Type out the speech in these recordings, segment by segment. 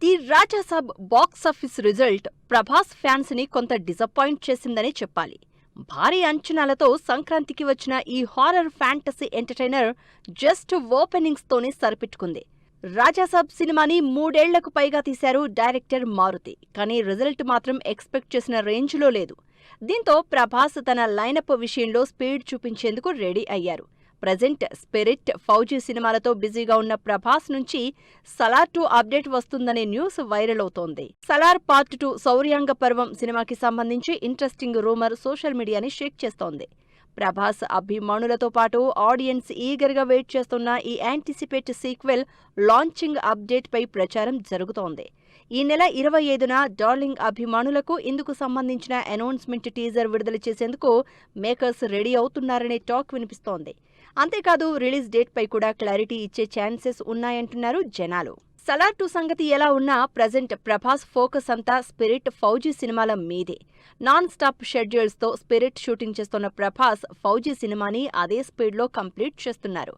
The Raja Saab box office result Prabhas fans ని కొంత disappoint చేసిందనే చెప్పాలి. భారీ అంచనాలతో సంక్రాంతికి వచ్చిన ఈ horror fantasy entertainer just openings తోనే సరిపెట్టుకుంది. రాజాసాబ్ సినిమాని 3 ఏళ్లకు పైగా తీశారు డైరెక్టర్ మారుతి. కానీ రిజల్ట్ మాత్రం ఎక్స్పెక్ట్ చేసిన రేంజ్లో లేదు. దీంతో ప్రభాస్ తన లైనప్ విషయంలో స్పీడ్ చూపించేందుకు రెడీ అయ్యారు. ప్రజెంట్ స్పిరిట్, ఫౌజీ సినిమాలతో బిజీగా ఉన్న ప్రభాస్ నుంచి సలార్ 2 అప్డేట్ వస్తుందనే న్యూస్ వైరల్ అవుతోంది. సలార్ పార్ట్ 2 శౌర్యాంగ పర్వం సినిమాకి సంబంధించి ఇంట్రెస్టింగ్ రూమర్ సోషల్ మీడియాని షేక్ చేస్తోంది. ప్రభాస్ అభిమానులతో పాటు ఆడియన్స్ ఈగర్గా వెయిట్ చేస్తున్న ఈ యాంటిసిపేట్ సీక్వెల్ లాంచింగ్ అప్డేట్ పై ప్రచారం జరుగుతోంది. ఈ నెల 25న డార్లింగ్ అభిమానులకు ఇందుకు సంబంధించిన అనౌన్స్మెంట్ టీజర్ విడుదల చేసేందుకు మేకర్స్ రెడీ అవుతున్నారనే టాక్ వినిపిస్తోంది. అంతేకాదు రిలీజ్ డేట్ పై కూడా క్లారిటీ ఇచ్చే ఛాన్సెస్ ఉన్నాయంటున్నారు జనాలు. సలార్ 2 సంగతి ఎలా ఉన్నా ప్రజెంట్ ప్రభాస్ ఫోకస్ అంతా స్పిరిట్, ఫౌజీ సినిమాల మీదే. నాన్ స్టాప్ షెడ్యూల్స్తో స్పిరిట్ షూటింగ్ చేస్తున్న ప్రభాస్ ఫౌజీ సినిమాని అదే స్పీడ్లో కంప్లీట్ చేస్తున్నారు.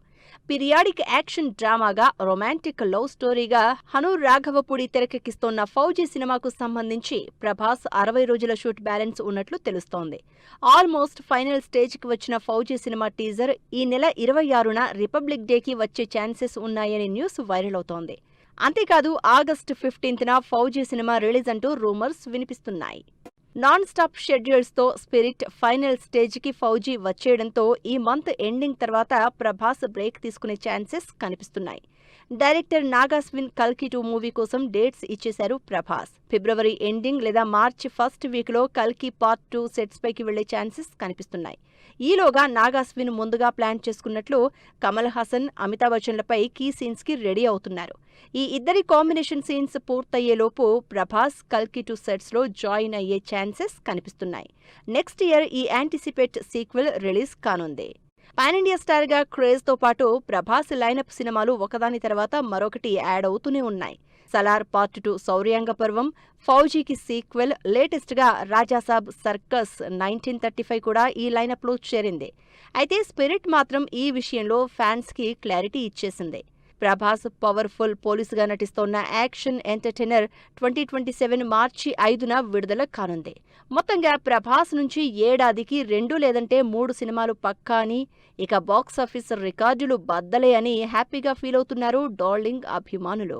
పీరియాడిక్ యాక్షన్ డ్రామాగా, రొమాంటిక్ లవ్ స్టోరీగా హను రాఘవపూడి తెరకెక్కిస్తోన్న ఫౌజీ సినిమాకు సంబంధించి ప్రభాస్ 60 రోజుల షూట్ బ్యాలెన్స్ ఉన్నట్లు తెలుస్తోంది. ఆల్మోస్ట్ ఫైనల్ స్టేజ్కి వచ్చిన ఫౌజీ సినిమా టీజర్ ఈ నెల 26న రిపబ్లిక్ డేకి వచ్చే ఛాన్సెస్ ఉన్నాయనే న్యూస్ వైరల్ అవుతోంది. అంతేకాదు ఆగస్టు 15న ఫౌజీ సినిమా రిలీజ్ అంటూ రూమర్స్ వినిపిస్తున్నాయి. నాన్ స్టాప్ షెడ్యూల్స్తో స్పిరిట్ ఫైనల్ స్టేజ్కి ఫౌజీ వచ్చేయడంతో ఈ మంత్ ఎండింగ్ తర్వాత ప్రభాస్ బ్రేక్ తీసుకునే ఛాన్సెస్ కనిపిస్తున్నాయి. డైరెక్టర్ నాగాస్విన్ కల్కి 2 మూవీ కోసం డేట్స్ ఇచ్చేశారు ప్రభాస్. ఫిబ్రవరి ఎండింగ్ లేదా మార్చి ఫస్ట్ వీక్లో కల్కి పార్ట్ 2 సెట్స్ పైకి వెళ్లే ఛాన్సెస్ కనిపిస్తున్నాయి. ఈలోగా నాగాస్విన్ ముందుగా ప్లాన్ చేసుకున్నట్లు కమల్ హాసన్, అమితాబ్ బచ్చన్లపై కీ సీన్స్కి రెడీ అవుతున్నారు. ఈ ఇద్దరి కాంబినేషన్ సీన్స్ పూర్తయ్యేలోపు ప్రభాస్ కల్కి 2 సెట్స్లో జాయిన్ అయ్యే ఛాన్సెస్ కనిపిస్తున్నాయి. నెక్స్ట్ ఇయర్ ఈ యాంటిసిపేట్ సీక్వెల్ రిలీజ్ కానుంది. పాన్ ఇండియా స్టార్గా క్రేజ్తో పాటు ప్రభాస్ లైనప్ సినిమాలు ఒకదాని తర్వాత మరొకటి యాడ్ అవుతూనే ఉన్నాయి. సలార్ పార్ట్ 2 శౌర్యాంగ పర్వం, ఫౌజీకి సీక్వెల్, లేటెస్ట్గా రాజాసాబ్ సర్కస్ 1935 కూడా ఈ లైనప్లో చేరింది. అయితే స్పిరిట్ మాత్రం ఈ విషయంలో ఫ్యాన్స్కి క్లారిటీ ఇచ్చేసింది. ప్రభాస్ పవర్ఫుల్ పోలీసుగా నటిస్తోన్న యాక్షన్ ఎంటర్టైనర్ 2027 మార్చి 5న విడుదల కానుంది. మొత్తంగా ప్రభాస్ నుంచి ఏడాదికి 2 లేదంటే 3 సినిమాలు పక్కా అని, ఇక బాక్సాఫీస్ రికార్డులు బద్దలే అని హ్యాపీగా ఫీల్ అవుతున్నారు డార్లింగ్ అభిమానులు.